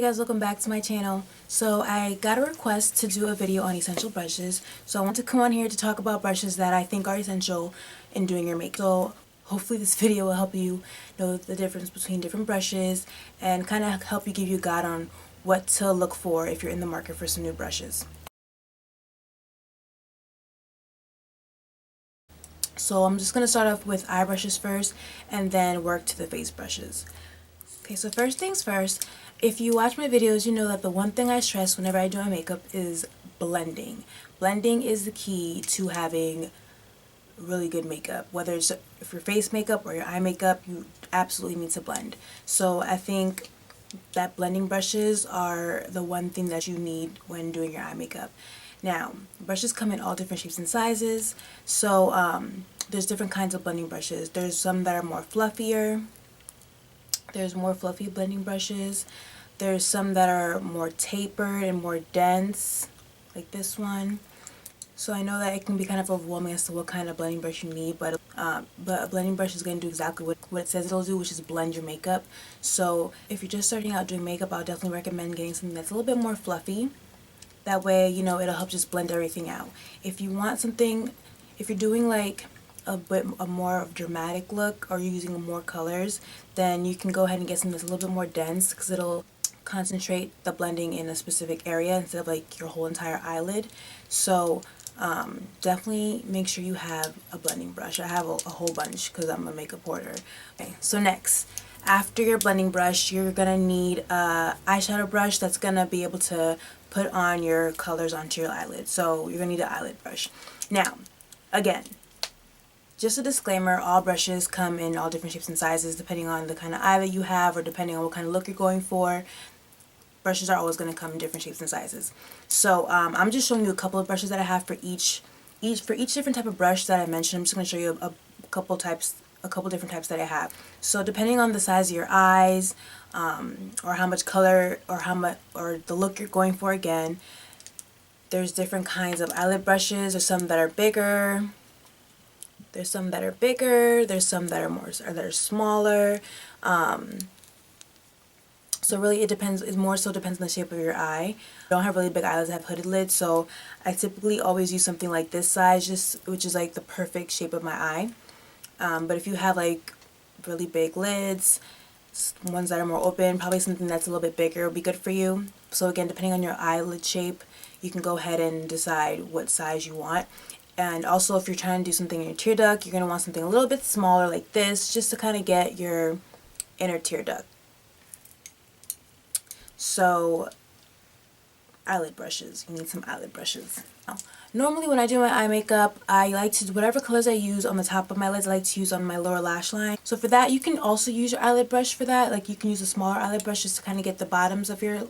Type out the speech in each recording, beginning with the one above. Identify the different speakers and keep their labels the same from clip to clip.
Speaker 1: guys, welcome back to my channel. So I got a request to do a video on essential brushes. So I want to come on here to talk about brushes that I think are essential in doing your makeup. So hopefully this video will help you know the difference between different brushes and kind of help you give you a guide on what to look for if you're in the market for some new brushes. So I'm just going to start off with eye brushes first and then work to the face brushes. Okay, so first things first, if you watch my videos, you know that the one thing I stress whenever I do my makeup is blending. Blending is the key to having really good makeup. Whether it's if your face makeup or your eye makeup, you absolutely need to blend. So I think that blending brushes are the one thing that you need when doing your eye makeup. Now, brushes come in all different shapes and sizes, so there's different kinds of blending brushes. There's some that are more fluffier. There's more fluffy blending brushes. There's some that are more tapered and more dense, like this one. So I know that it can be kind of overwhelming as to what kind of blending brush you need, but a blending brush is going to do exactly what it says it'll do, which is blend your makeup. So if you're just starting out doing makeup, I'll definitely recommend getting something that's a little bit more fluffy. That way, you know, it'll help just blend everything out. If you want something, if you're doing like a more dramatic look or you're using more colors, then you can go ahead and get something that's a little bit more dense because it'll concentrate the blending in a specific area instead of like your whole entire eyelid. So definitely make sure you have a blending brush. I have a whole bunch because I'm a makeup hoarder. Okay, so next, after your blending brush, you're gonna need a eyeshadow brush that's gonna be able to put on your colors onto your eyelid. So you're gonna need an eyelid brush. Now, again, just a disclaimer, all brushes come in all different shapes and sizes depending on the kind of eye that you have or depending on what kind of look you're going for. Brushes are always going to come in different shapes and sizes. So I'm just showing you a couple of brushes that I have for each different type of brush that I mentioned. I'm just going to show you a couple different types that I have. So depending on the size of your eyes, or how much color or the look you're going for, again, there's different kinds of eyelid brushes. There's some that are bigger. There's some that are bigger. There's some that are smaller. So really it depends, it more so depends on the shape of your eye. I don't have really big eyelids, I have hooded lids, so I typically always use something like this size, which is like the perfect shape of my eye. But if you have like really big lids, ones that are more open, probably something that's a little bit bigger will be good for you. So again, depending on your eyelid shape, you can go ahead and decide what size you want. And also if you're trying to do something in your tear duct, you're going to want something a little bit smaller like this, just to kind of get your inner tear duct. So eyelid brushes, you need some eyelid brushes. Normally when I do my eye makeup, I like to, whatever colors I use on the top of my lids, I like to use on my lower lash line. So for that, you can also use your eyelid brush for that. Like you can use a smaller eyelid brush just to kind of get the bottoms of your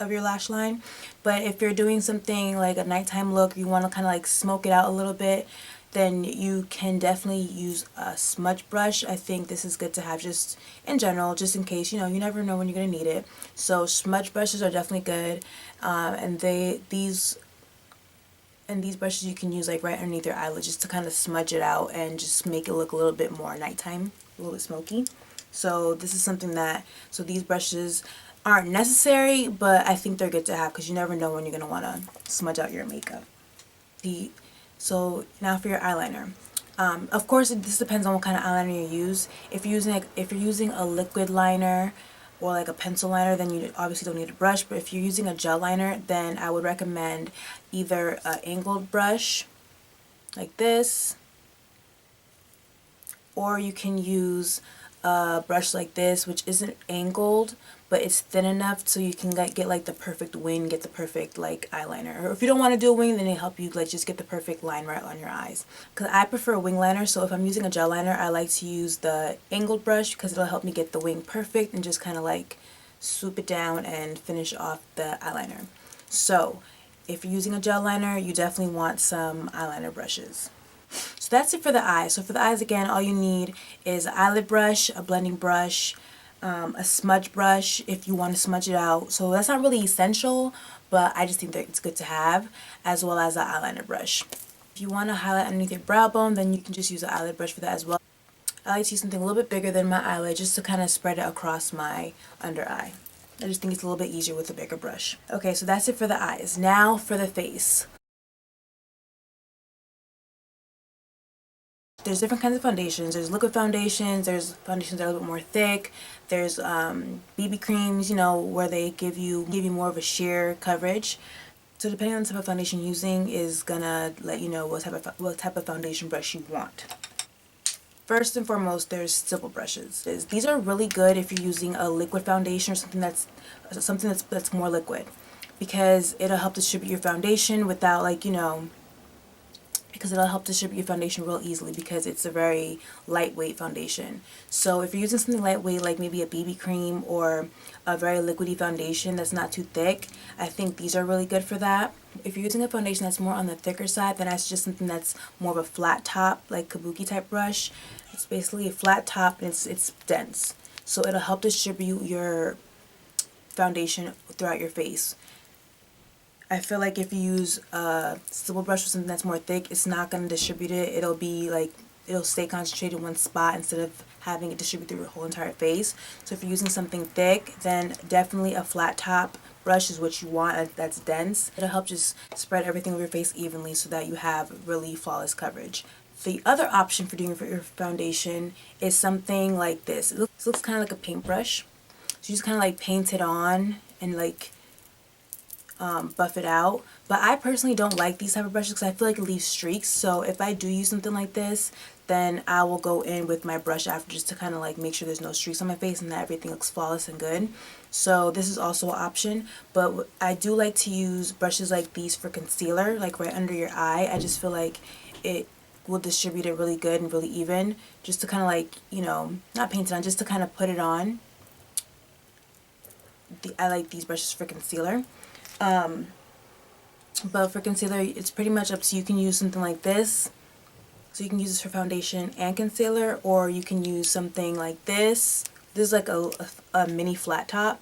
Speaker 1: lash line. But if you're doing something like a nighttime look, you want to kind of like smoke it out a little bit, then you can definitely use a smudge brush. I think this is good to have just in general, just in case, you know, you never know when you're going to need it. So smudge brushes are definitely good. And these brushes you can use like right underneath your eyelid just to kind of smudge it out and just make it look a little bit more nighttime, a little bit smoky. So this is something that, so these brushes aren't necessary, but I think they're good to have because you never know when you're going to want to smudge out your makeup. So now for your eyeliner. Of course, this depends on what kind of eyeliner you use. If you're using a liquid liner or like a pencil liner, then you obviously don't need a brush. But if you're using a gel liner, then I would recommend either an angled brush like this, or you can use a brush like this, which isn't angled, but it's thin enough so you can get like the perfect wing, get the perfect like eyeliner. Or if you don't want to do a wing, then it'll help you like just get the perfect line right on your eyes. Because I prefer a wing liner, so if I'm using a gel liner, I like to use the angled brush because it'll help me get the wing perfect and just kind of like swoop it down and finish off the eyeliner. So if you're using a gel liner, you definitely want some eyeliner brushes. So that's it for the eyes. So for the eyes, again, all you need is an eyelid brush, a blending brush, a smudge brush if you want to smudge it out. So that's not really essential, but I just think that it's good to have, as well as an eyeliner brush. If you want to highlight underneath your brow bone, then you can just use an eyelid brush for that as well. I like to use something a little bit bigger than my eyelid just to kind of spread it across my under eye. I just think it's a little bit easier with a bigger brush. Okay, so that's it for the eyes. Now for the face. There's different kinds of foundations. There's liquid foundations, there's foundations that are a little bit more thick, there's BB creams, you know, where they give you more of a sheer coverage. So depending on the type of foundation you're using is gonna let you know what type of foundation brush you want. First and foremost, there's stipple brushes. These are really good if you're using a liquid foundation or something that's more liquid, because it'll help distribute your foundation without, like, you know, because it'll help distribute your foundation real easily because it's a very lightweight foundation. So if you're using something lightweight like maybe a BB cream or a very liquidy foundation that's not too thick, I think these are really good for that. If you're using a foundation that's more on the thicker side, then that's just something that's more of a flat top, like kabuki type brush. It's basically a flat top and it's dense. So it'll help distribute your foundation throughout your face. I feel like if you use a stipple brush or something that's more thick, it's not going to distribute it. It'll stay concentrated in one spot instead of having it distribute through your whole entire face. So if you're using something thick, then definitely a flat top brush is what you want that's dense. It'll help just spread everything over your face evenly so that you have really flawless coverage. The other option for doing your foundation is something like this. It looks kind of like a paintbrush. So you just kind of like paint it on and like buff it out. But I personally don't like these type of brushes because I feel like it leaves streaks. So if I do use something like this, then I will go in with my brush after just to kind of like make sure there's no streaks on my face and that everything looks flawless and good. So this is also an option, but I do like to use brushes like these for concealer, like right under your eye. I just feel like it will distribute it really good and really even, just to kind of like, you know, not paint it on, just to kind of put it on. I like these brushes for concealer. But for concealer, it's pretty much up to you. You can use something like this. So you can use this for foundation and concealer, or you can use something like this. This is like a mini flat top.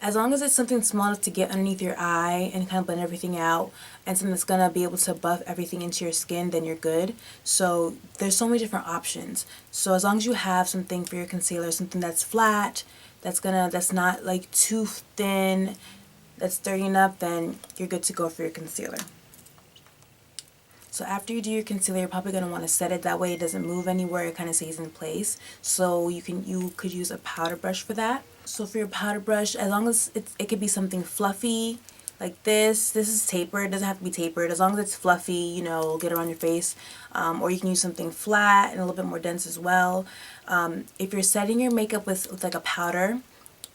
Speaker 1: As long as it's something small enough to get underneath your eye and kind of blend everything out, and something that's going to be able to buff everything into your skin, then you're good. So there's so many different options. So as long as you have something for your concealer, something that's flat, that's not like too thin, that's sturdy enough, then you're good to go for your concealer. So after you do your concealer, you're probably going to want to set it that way it doesn't move anywhere, it kind of stays in place. So you could use a powder brush for that. So for your powder brush, as long as it could be something fluffy like this is tapered, it doesn't have to be tapered, as long as it's fluffy, you know, it'll get around your face. Or you can use something flat and a little bit more dense as well. If you're setting your makeup with like a powder,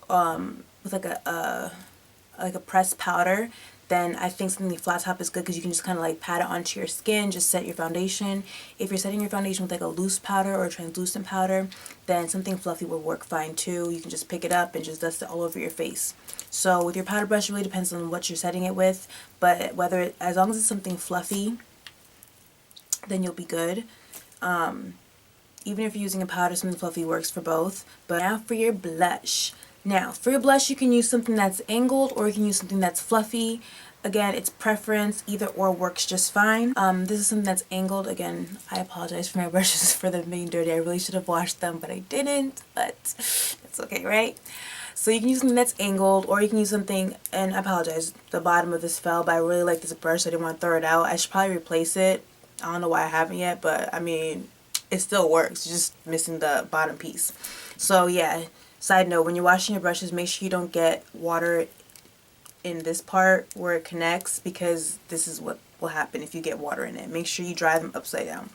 Speaker 1: with like a pressed powder, then I think something flat top is good because you can just kind of like pat it onto your skin, just set your foundation. If you're setting your foundation with like a loose powder or a translucent powder, then something fluffy will work fine too. You can just pick it up and just dust it all over your face. So with your powder brush, it really depends on what you're setting it with, but as long as it's something fluffy, then you'll be good. Even if you're using a powder, something fluffy works for both. But now for your blush. Now, for your blush, you can use something that's angled or you can use something that's fluffy. Again, it's preference. Either or works just fine. This is something that's angled. Again, I apologize for my brushes for them being dirty. I really should have washed them, but I didn't. But it's okay, right? So you can use something that's angled, or you can use something, and I apologize, the bottom of this fell, but I really like this brush, so I didn't want to throw it out. I should probably replace it. I don't know why I haven't yet, but I mean, it still works. It's just missing the bottom piece. So yeah. Side note, when you're washing your brushes, make sure you don't get water in this part where it connects, because this is what will happen if you get water in it. Make sure you dry them upside down.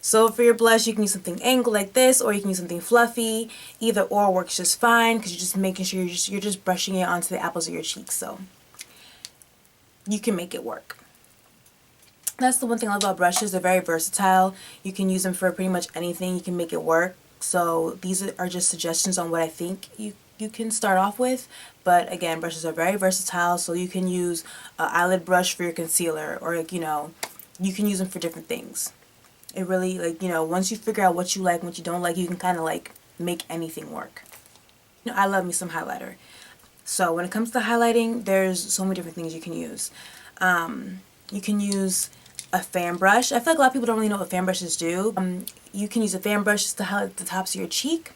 Speaker 1: So for your blush, you can use something angled like this, or you can use something fluffy. Either or works just fine because you're just making sure you're just brushing it onto the apples of your cheeks. So you can make it work. That's the one thing I love about brushes. They're very versatile. You can use them for pretty much anything. You can make it work. So these are just suggestions on what I think you can start off with. But again, brushes are very versatile, so you can use an eyelid brush for your concealer, or like, you know, you can use them for different things. It really, like, you know, once you figure out what you like and what you don't like, you can kind of like make anything work. You know, I love me some highlighter. So when it comes to highlighting, there's so many different things you can use. You can use a fan brush. I feel like a lot of people don't really know what fan brushes do. You can use a fan brush just to highlight the tops of your cheek,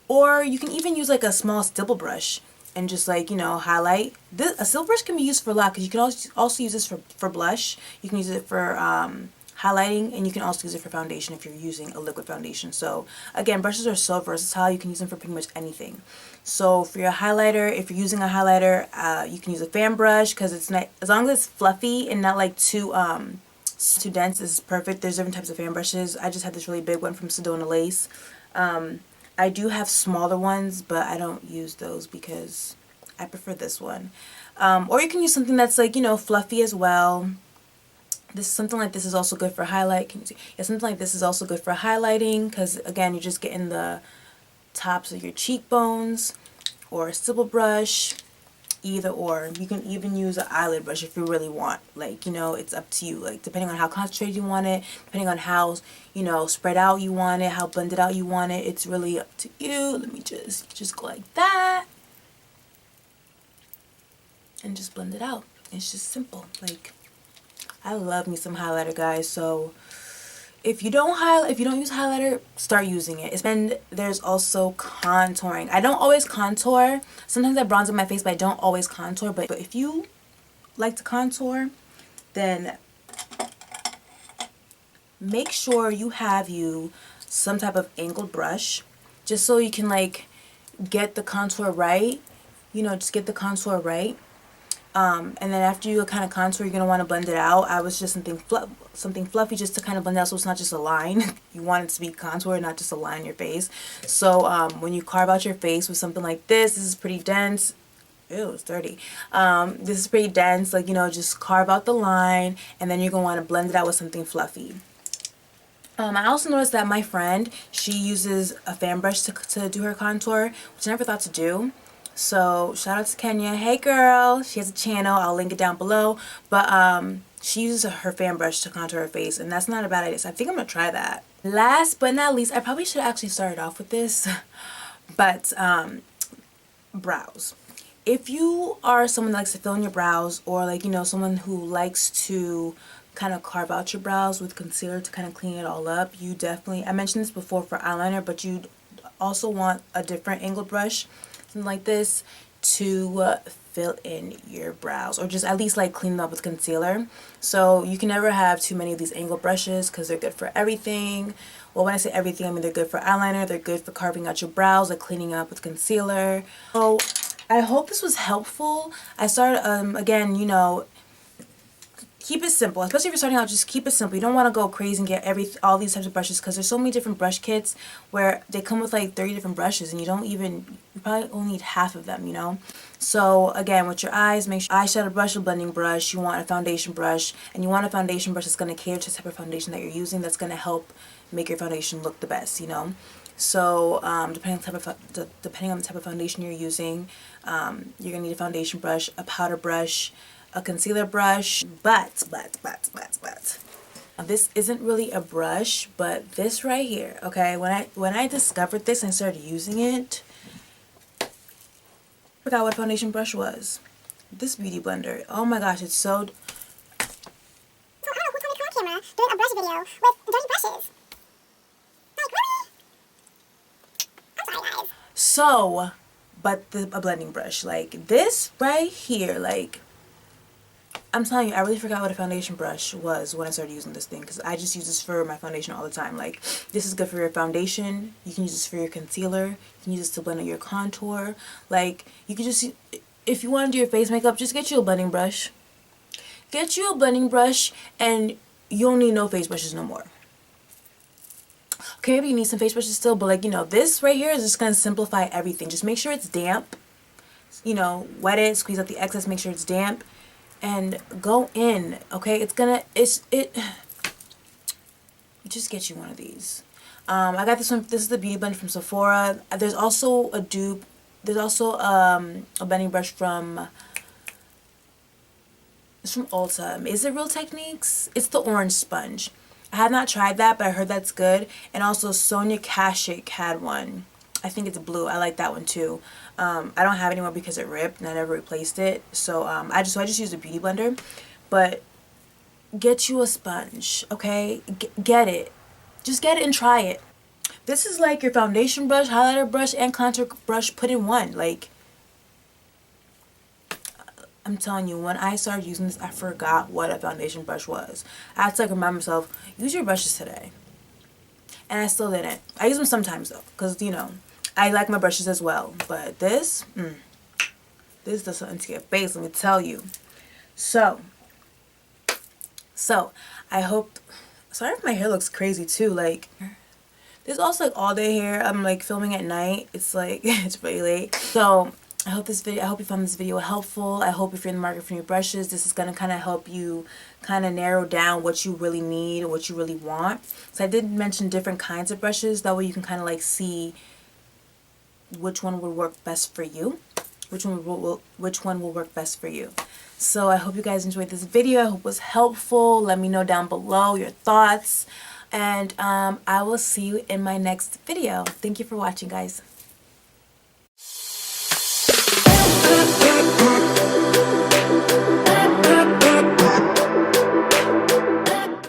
Speaker 1: Or you can even use like a small stipple brush and just like, you know, highlight. A stipple brush can be used for a lot because you can also use this for blush. You can use it for highlighting, and you can also use it for foundation if you're using a liquid foundation. So again, brushes are so versatile. You can use them for pretty much anything. So for your highlighter, if you're using a highlighter, you can use a fan brush because it's not, as long as it's fluffy and not like too dense, is perfect. There's different types of fan brushes. I just had this really big one from Sedona Lace. I do have smaller ones, but I don't use those because I prefer this one. Or you can use something that's like, you know, fluffy as well. Something like this is also good for highlight. Can you see? Yeah, something like this is also good for highlighting because again, you're just getting the tops of your cheekbones. Or a stipple brush, either or. You can even use an eyelid brush if you really want. Like, you know, it's up to you. Like, depending on how concentrated you want it, depending on how, you know, spread out you want it, how blended out you want it, it's really up to you. Let me just go like that. And just blend it out. It's just simple. Like, I love me some highlighter, guys. So if you don't use highlighter, start using it. And there's also contouring. I don't always contour. Sometimes I bronze up my face, but I don't always contour. But if you like to contour, then make sure you have some type of angled brush, just so you can like get the contour right. You know, just get the contour right. And then after you kind of contour, you're going to want to blend it out. I was just something fluffy just to kind of blend it out so it's not just a line. You want it to be contoured, not just a line in your face. So when you carve out your face with something like this is pretty dense. Ew, it's dirty. This is pretty dense. Like, you know, just carve out the line, and then you're going to want to blend it out with something fluffy. I also noticed that my friend, she uses a fan brush to do her contour, which I never thought to do. So shout out to Kenya. Hey girl, she has a channel. I'll link it down below. But she uses her fan brush to contour her face, and that's not a bad idea. So I think I'm gonna try that. Last but not least, I probably should have actually started off with this, but brows. If you are someone that likes to fill in your brows, or like, you know, someone who likes to kind of carve out your brows with concealer to kind of clean it all up, you definitely, I mentioned this before for eyeliner, but you also want a different angled brush, something like this, to fill in your brows, or just at least like clean them up with concealer. So you can never have too many of these angled brushes because they're good for everything. Well, when I say everything, I mean they're good for eyeliner, they're good for carving out your brows, like cleaning up with concealer. So I hope this was helpful. I started, again, you know, keep it simple, especially if you're starting out. Just keep it simple. You don't want to go crazy and get all these types of brushes, because there's so many different brush kits where they come with like 30 different brushes, and you probably only need half of them, you know. So again, with your eyes, make sure eyeshadow brush, a blending brush, you want a foundation brush, and you want a foundation brush that's going to cater to the type of foundation that you're using, that's going to help make your foundation look the best, you know. So depending on the type of foundation you're using, you're gonna need a foundation brush, a powder brush, a concealer brush. But now, this isn't really a brush, but this right here, okay, when I discovered this and started using it, I forgot what foundation brush was. This Beauty Blender. Oh my gosh, it's so.
Speaker 2: I don't know who's on the camera doing a brush video with dirty brushes. Like, really? I'm sorry, guys.
Speaker 1: So, but a blending brush like this right here, like, I'm telling you, I really forgot what a foundation brush was when I started using this thing, because I just use this for my foundation all the time. Like, this is good for your foundation. You can use this for your concealer. You can use this to blend out your contour. Like, you can just, if you want to do your face makeup, just get you a blending brush. Get you a blending brush, and you don't need no face brushes no more. Okay, maybe you need some face brushes still, but like, you know, this right here is just going to simplify everything. Just make sure it's damp. You know, wet it, squeeze out the excess, make sure it's damp, and go in. Okay, just get you one of these. I got this one. This is the Beauty Blend from Sephora. There's also a dupe. There's also a blending brush from, it's from Ulta. Is it Real Techniques? It's the orange sponge. I have not tried that, but I heard that's good. And also Sonia Kashuk had one. I think it's blue. I like that one too. I don't have it anymore because it ripped and I never replaced it. So I just used a Beauty Blender. But get you a sponge, okay? Get it. Just get it and try it. This is like your foundation brush, highlighter brush, and contour brush put in one. Like, I'm telling you, when I started using this, I forgot what a foundation brush was. I had to like remind myself, use your brushes today. And I still didn't. I use them sometimes though, because, you know, I like my brushes as well. But this does something to your face, let me tell you. So, I hope, sorry if my hair looks crazy too, like, there's also like all day hair. I'm like filming at night. It's like, it's really late. So, I hope you found this video helpful. I hope if you're in the market for new brushes, this is going to kind of help you kind of narrow down what you really need or what you really want. So I did mention different kinds of brushes. That way you can kind of like see which one would work best for you. Which one will work best for you. So I hope you guys enjoyed this video. I hope it was helpful. Let me know down below your thoughts. And I will see you in my next video. Thank you for watching, guys.